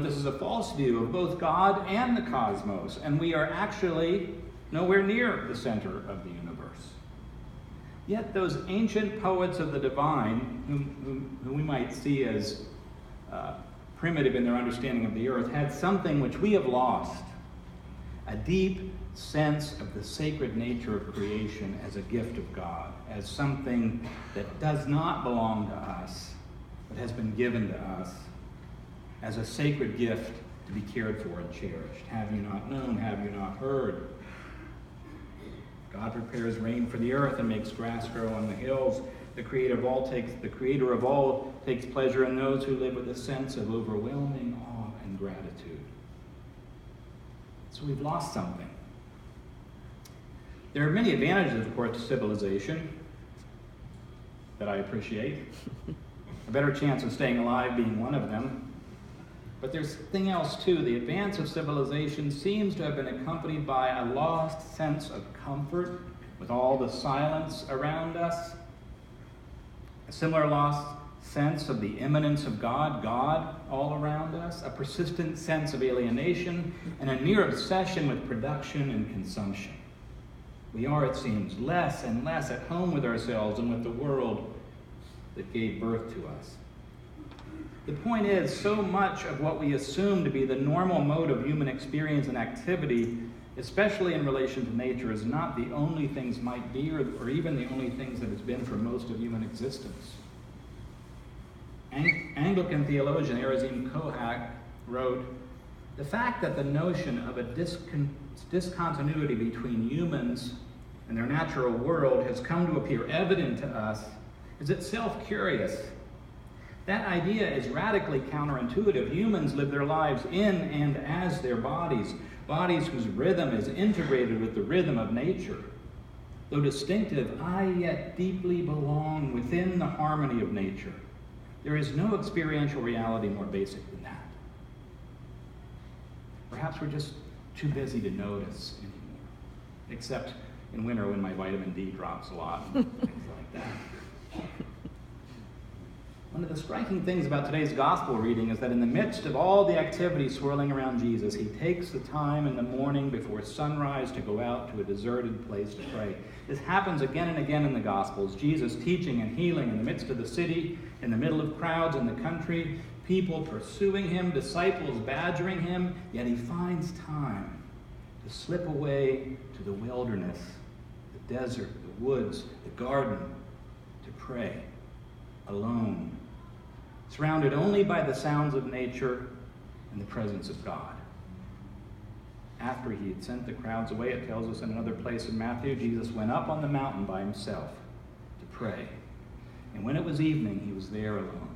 that this is a false view of both God and the cosmos, and we are actually nowhere near the center of the universe. Yet those ancient poets of the divine, whom we might see as primitive in their understanding of the earth, had something which we have lost, a deep sense of the sacred nature of creation as a gift of God, as something that does not belong to us, but has been given to us as a sacred gift to be cared for and cherished. Have you not known? Have you not heard? God prepares rain for the earth and makes grass grow on the hills. The Creator of all takes pleasure in those who live with a sense of overwhelming awe and gratitude. So we've lost something. There are many advantages, of course, to civilization that I appreciate. A better chance of staying alive being one of them. But there's something else too. The advance of civilization seems to have been accompanied by a lost sense of comfort with all the silence around us. A similar lost sense of the immanence of God all around us. A persistent sense of alienation and a near obsession with production and consumption. We are, it seems, less and less at home with ourselves and with the world that gave birth to us. The point is, so much of what we assume to be the normal mode of human experience and activity, especially in relation to nature, is not the only things might be, or even the only things that it's been for most of human existence. Anglican theologian Erazim Kohak wrote, "The fact that the notion of a discontinuity between humans and their natural world has come to appear evident to us is itself curious. That idea is radically counterintuitive. Humans live their lives in and as their bodies, bodies whose rhythm is integrated with the rhythm of nature. Though distinctive, I yet deeply belong within the harmony of nature. There is no experiential reality more basic than that." Perhaps we're just too busy to notice anymore, except in winter when my vitamin D drops a lot, and things like that. One of the striking things about today's gospel reading is that in the midst of all the activity swirling around Jesus, he takes the time in the morning before sunrise to go out to a deserted place to pray. This happens again and again in the Gospels. Jesus teaching and healing in the midst of the city, in the middle of crowds in the country, people pursuing him, disciples badgering him, yet he finds time to slip away to the wilderness, the desert, the woods, the garden, to pray alone, surrounded only by the sounds of nature and the presence of God. After he had sent the crowds away, it tells us in another place in Matthew, Jesus went up on the mountain by himself to pray. And when it was evening, he was there alone.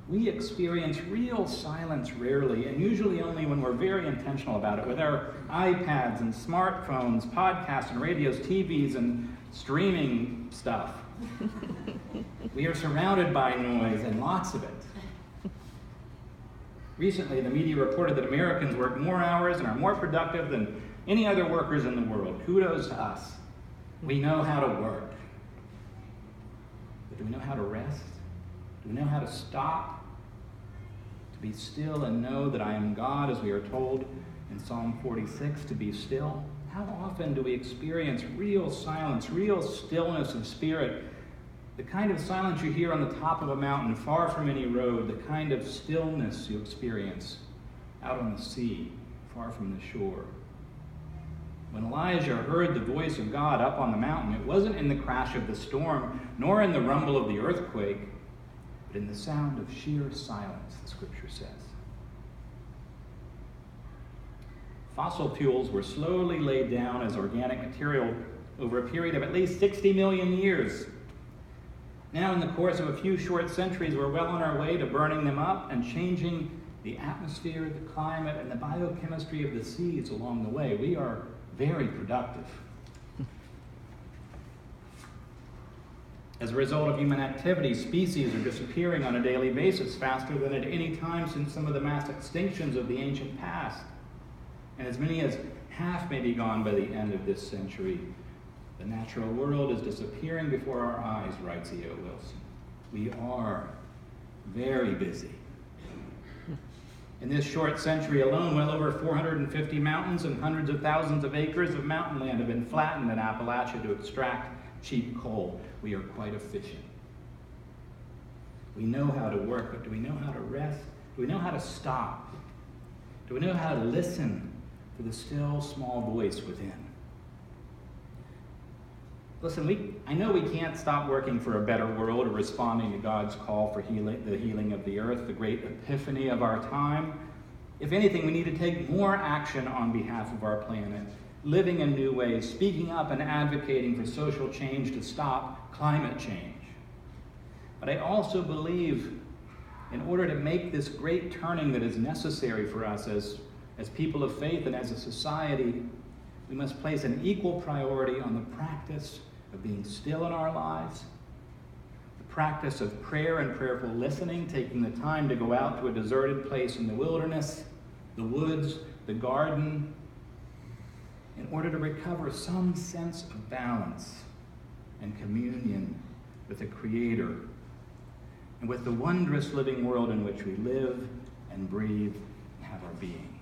We experience real silence rarely, and usually only when we're very intentional about it, with our iPads and smartphones, podcasts and radios, TVs and streaming stuff. We are surrounded by noise, and lots of it. Recently, the media reported that Americans work more hours and are more productive than any other workers in the world. Kudos to us. We know how to work. But do we know how to rest? Do we know how to stop? To be still and know that I am God, as we are told in Psalm 46, to be still? How often do we experience real silence, real stillness of spirit? The kind of silence you hear on the top of a mountain, far from any road, the kind of stillness you experience out on the sea, far from the shore. When Elijah heard the voice of God up on the mountain, it wasn't in the crash of the storm, nor in the rumble of the earthquake, but in the sound of sheer silence, the scripture says. Fossil fuels were slowly laid down as organic material over a period of at least 60 million years. Now, in the course of a few short centuries, we're well on our way to burning them up and changing the atmosphere, the climate, and the biochemistry of the seas along the way. We are very productive. As a result of human activity, species are disappearing on a daily basis faster than at any time since some of the mass extinctions of the ancient past. And as many as half may be gone by the end of this century. The natural world is disappearing before our eyes, writes E.O. Wilson. We are very busy. In this short century alone, well over 450 mountains and hundreds of thousands of acres of mountain land have been flattened in Appalachia to extract cheap coal. We are quite efficient. We know how to work, but do we know how to rest? Do we know how to stop? Do we know how to listen to the still small voice within? Listen, I know we can't stop working for a better world or responding to God's call for the healing of the earth, the great epiphany of our time. If anything, we need to take more action on behalf of our planet, living in new ways, speaking up and advocating for social change to stop climate change. But I also believe in order to make this great turning that is necessary for us as people of faith and as a society, we must place an equal priority on the practice of being still in our lives, the practice of prayer and prayerful listening, taking the time to go out to a deserted place in the wilderness, the woods, the garden, in order to recover some sense of balance and communion with the Creator and with the wondrous living world in which we live and breathe and have our being.